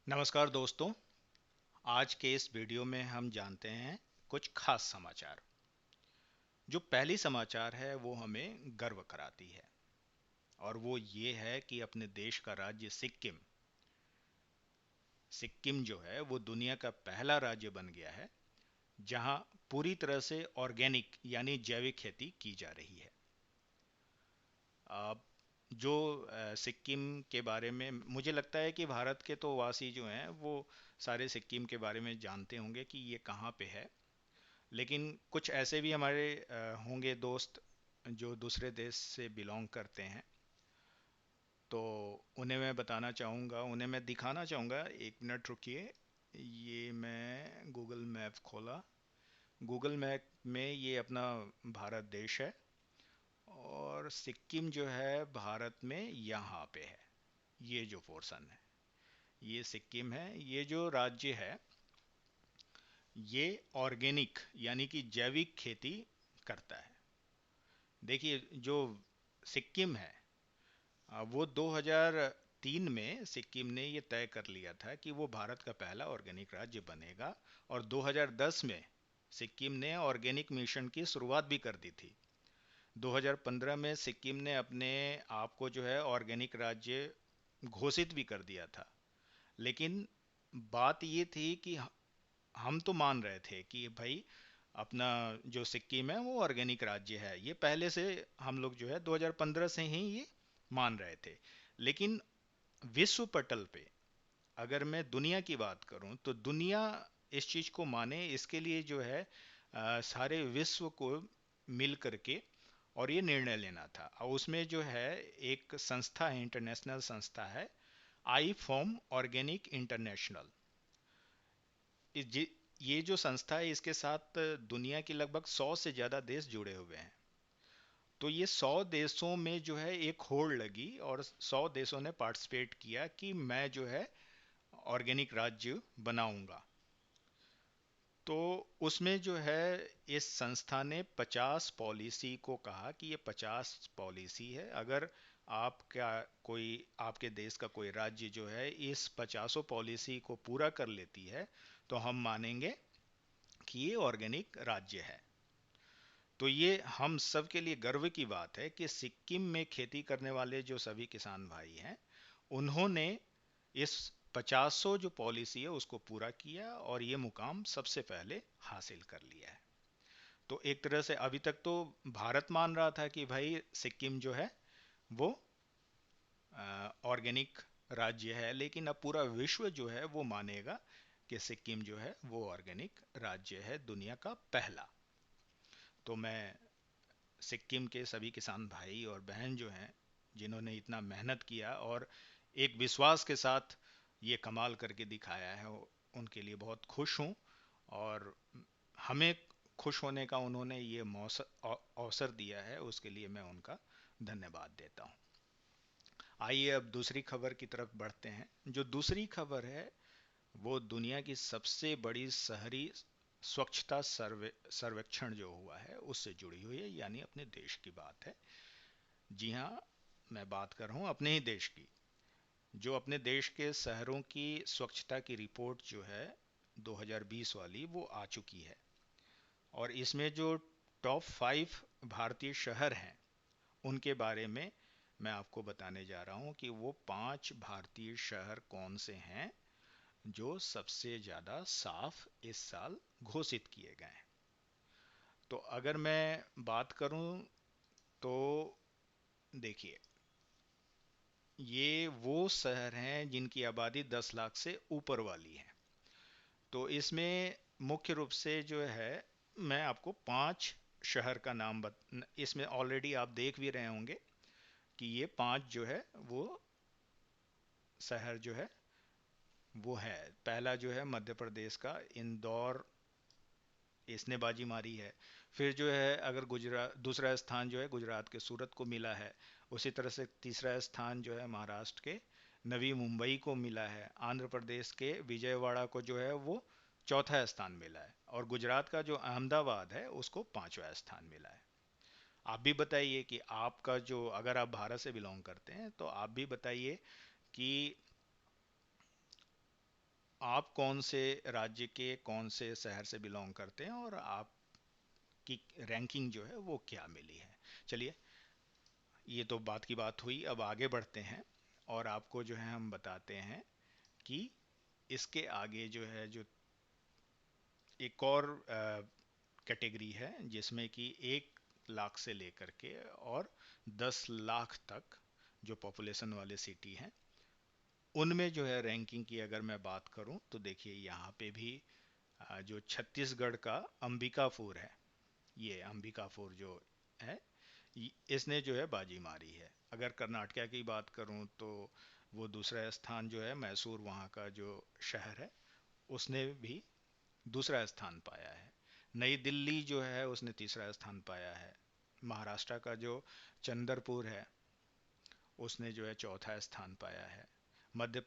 नमस्कार दोस्तों। आज के इस वीडियो में हम जानते हैं कुछ खास समाचार। जो पहली समाचार है वो हमें गर्व कराती है और वो ये है कि अपने देश का राज्य सिक्किम सिक्किम जो है वो दुनिया का पहला राज्य बन गया है जहां पूरी तरह से ऑर्गेनिक यानी जैविक खेती की जा रही है। अब जो सिक्किम के बारे में मुझे लगता है कि भारत के तो वासी जो हैं वो सारे सिक्किम के बारे में जानते होंगे कि ये कहाँ पे है। लेकिन कुछ ऐसे भी हमारे होंगे दोस्त जो दूसरे देश से बिलोंग करते हैं, तो उन्हें मैं बताना चाहूँगा, उन्हें मैं दिखाना चाहूँगा। एक मिनट रुकिए। ये मैं गूगल मैप खोला। गूगल मैप में ये अपना भारत देश है और सिक्किम जो है भारत में यहाँ पे है। ये जो पोर्शन है ये सिक्किम है। ये जो राज्य है ये ऑर्गेनिक यानी कि जैविक खेती करता है। देखिए जो सिक्किम है, वो 2003 में सिक्किम ने ये तय कर लिया था कि वो भारत का पहला ऑर्गेनिक राज्य बनेगा। और 2010 में सिक्किम ने ऑर्गेनिक मिशन की शुरुआत भी कर दी थी। 2015 में सिक्किम ने अपने आप को जो है ऑर्गेनिक राज्य घोषित भी कर दिया था। लेकिन बात ये थी कि हम तो मान रहे थे कि भाई अपना जो सिक्किम है वो ऑर्गेनिक राज्य है, ये पहले से हम लोग जो है 2015 से ही ये मान रहे थे। लेकिन विश्व पटल पे अगर मैं दुनिया की बात करूं तो दुनिया इस चीज को माने इसके लिए जो है सारे विश्व को मिल करके और ये निर्णय लेना था। और उसमें जो है एक संस्था है, इंटरनेशनल संस्था है, आई फॉर्म ऑर्गेनिक इंटरनेशनल। ये जो संस्था है इसके साथ दुनिया की लगभग 100 से ज़्यादा देश जुड़े हुए हैं। तो ये 100 देशों में जो है एक होड़ लगी और 100 देशों ने पार्टिसिपेट किया कि मैं जो है ऑर्गेनिक राज्य बनाऊंगा। तो उसमें जो है इस संस्था ने 50 पॉलिसी को कहा कि ये 50 पॉलिसी है, अगर आपका कोई आपके देश का कोई राज्य जो है इस 50 पॉलिसी को पूरा कर लेती है तो हम मानेंगे कि ये ऑर्गेनिक राज्य है। तो ये हम सब के लिए गर्व की बात है कि सिक्किम में खेती करने वाले जो सभी किसान भाई हैं उन्होंने इस 50 जो पॉलिसी है उसको पूरा किया और ये मुकाम सबसे पहले हासिल कर लिया है। तो एक तरह से अभी तक तो भारत मान रहा था कि भाई सिक्किम जो है वो ऑर्गेनिक राज्य है, लेकिन अब पूरा विश्व जो है वो मानेगा कि सिक्किम जो है वो ऑर्गेनिक राज्य है, दुनिया का पहला। तो मैं सिक्किम के सभी किसान भाई और बहन जो हैं जिन्होंने इतना मेहनत किया और एक विश्वास के साथ ये कमाल करके दिखाया है उनके लिए बहुत खुश हूँ। और हमें खुश होने का उन्होंने ये अवसर दिया है उसके लिए मैं उनका धन्यवाद देता हूँ। आइए अब दूसरी खबर की तरफ बढ़ते हैं। जो दूसरी खबर है वो दुनिया की सबसे बड़ी शहरी स्वच्छता सर्वेक्षण जो हुआ है उससे जुड़ी हुई है, यानी अपने देश की बात है। जी हाँ, मैं बात कर रहा हूँ अपने ही देश की। जो अपने देश के शहरों की स्वच्छता की रिपोर्ट जो है 2020 वाली वो आ चुकी है। और इसमें जो टॉप 5 भारतीय शहर हैं उनके बारे में मैं आपको बताने जा रहा हूँ कि वो 5 भारतीय शहर कौन से हैं जो सबसे ज़्यादा साफ इस साल घोषित किए गए हैं। तो अगर मैं बात करूं तो देखिए ये वो शहर हैं जिनकी आबादी 10 लाख से ऊपर वाली है। तो इसमें मुख्य रूप से जो है मैं आपको 5 शहर का नाम इसमें ऑलरेडी आप देख भी रहे होंगे कि ये 5 जो है वो शहर जो है वो है। पहला जो है मध्य प्रदेश का इंदौर, इसने बाजी मारी है। फिर जो है अगर गुजरात, दूसरा स्थान जो है गुजरात के सूरत को मिला है। उसी तरह से तीसरा स्थान जो है महाराष्ट्र के नवी मुंबई को मिला है। आंध्र प्रदेश के विजयवाड़ा को जो है वो चौथा स्थान मिला है और गुजरात का जो अहमदाबाद है उसको पांचवा स्थान मिला है। आप भी बताइए कि आपका जो, अगर आप भारत से बिलोंग करते हैं तो आप भी बताइए कि आप कौन से राज्य के कौन से शहर से बिलोंग करते हैं और आपकी रैंकिंग जो है वो क्या मिली है। चलिए, ये तो बात की बात हुई, अब आगे बढ़ते हैं और आपको जो है हम बताते हैं कि इसके आगे जो है जो एक और कैटेगरी है जिसमें कि 1 लाख से लेकर के और 10 लाख तक जो पॉपुलेशन वाले सिटी हैं, उनमें जो है रैंकिंग की अगर मैं बात करूं तो देखिए यहाँ पे भी जो छत्तीसगढ़ का अंबिकापुर है, ये अंबिकापुर जो है, इसने जो है बाजी मारी है। अगर कर्नाटका की बात करूं तो वो दूसरा स्थान जो है, मैसूर वहाँ का जो शहर है, उसने भी दूसरा स्थान पाया है। नई दिल्ली जो है उसने तीसरा स्थान पाया है। महाराष्ट्र का जो चंद्रपुर है उसने जो है चौथा स्थान पाया है। मध्य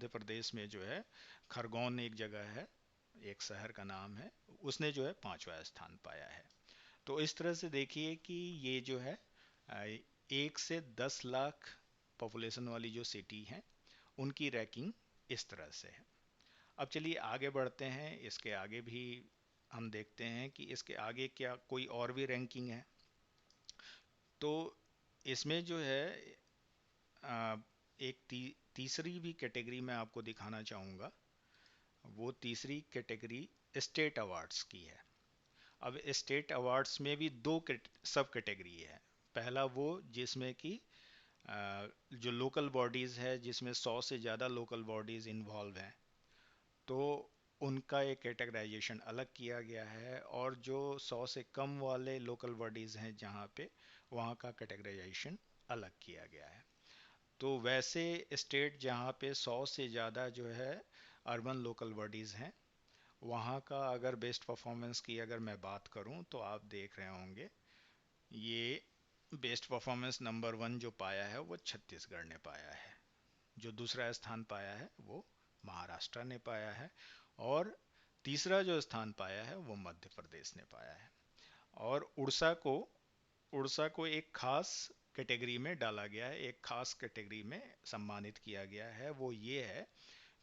प्रदेश में जो है खरगोन एक जगह है, एक शहर का नाम है, उसने जो है 5वां स्थान पाया है। तो इस तरह से देखिए कि ये जो है 1 से 10 लाख पॉपुलेशन वाली जो सिटी हैं उनकी रैंकिंग इस तरह से है। अब चलिए आगे बढ़ते हैं, इसके आगे भी हम देखते हैं कि इसके आगे क्या कोई और भी रैंकिंग है। तो इसमें जो है एक तीसरी भी कैटेगरी मैं आपको दिखाना चाहूँगा। वो तीसरी कैटेगरी स्टेट अवार्ड्स की है। अब स्टेट अवार्ड्स में भी दो सब कैटेगरी है। पहला वो जिसमें कि जो लोकल बॉडीज़ है, जिसमें 100 से ज़्यादा लोकल बॉडीज़ इन्वॉल्व हैं, तो उनका एक कैटेगराइजेशन अलग किया गया है। और जो 100 से कम वाले लोकल बॉडीज़ हैं जहाँ पे, वहाँ का कैटेगराइजेशन अलग किया गया है। तो वैसे स्टेट जहाँ पे 100 से ज़्यादा जो है अर्बन लोकल बॉडीज़ हैं, वहाँ का अगर बेस्ट परफॉर्मेंस की अगर मैं बात करूँ तो आप देख रहे होंगे, ये बेस्ट परफॉर्मेंस नंबर 1 जो पाया है वो छत्तीसगढ़ ने पाया है। जो दूसरा स्थान पाया है वो महाराष्ट्र ने पाया है। और तीसरा जो स्थान पाया है वो मध्य प्रदेश ने पाया है। और उड़ीसा को एक खास कैटेगरी में डाला गया है, एक खास कैटेगरी में सम्मानित किया गया है। वो ये है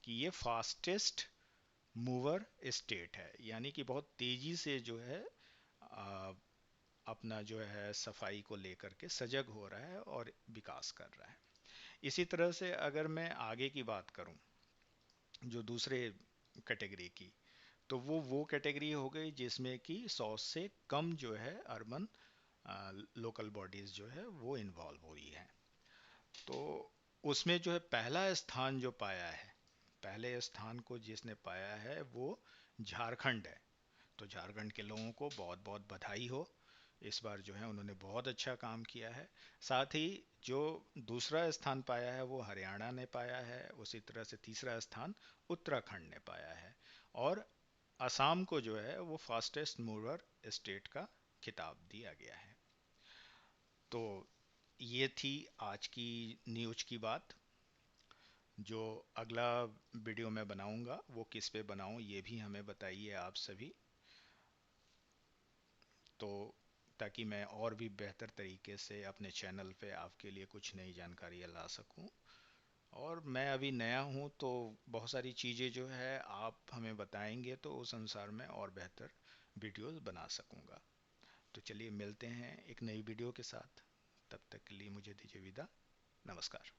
कि ये फास्टेस्ट मूवर स्टेट है, यानी कि बहुत तेजी से जो है आ, अपना जो है सफाई को लेकर के सजग हो रहा है और विकास कर रहा है। इसी तरह से अगर मैं आगे की बात करूं, जो दूसरे कैटेगरी की, तो वो कैटेगरी हो गई जिसमें कि 100 से कम जो है अर्बन लोकल बॉडीज जो है वो इन्वॉल्व हुई है। तो उसमें जो है पहला स्थान जो पाया है, पहले स्थान को जिसने पाया है वो झारखंड है। तो झारखंड के लोगों को बहुत बहुत बधाई हो, इस बार जो है उन्होंने बहुत अच्छा काम किया है। साथ ही जो दूसरा स्थान पाया है वो हरियाणा ने पाया है, उसी तरह से तीसरा स्थान उत्तराखंड ने पाया है। और असम को जो है वो फास्टेस्ट मूवर स्टेट का खिताब दिया गया है। तो ये थी आज की न्यूज की बात। जो अगला वीडियो मैं बनाऊंगा वो किस पे बनाऊं ये भी हमें बताइए आप सभी, तो ताकि मैं और भी बेहतर तरीके से अपने चैनल पे आपके लिए कुछ नई जानकारियाँ ला सकूं। और मैं अभी नया हूं तो बहुत सारी चीज़ें जो है आप हमें बताएंगे तो उस अनुसार मैं और बेहतर वीडियोस बना सकूंगा। तो चलिए मिलते हैं एक नई वीडियो के साथ, तब तक के लिए मुझे दीजिए विदा। नमस्कार।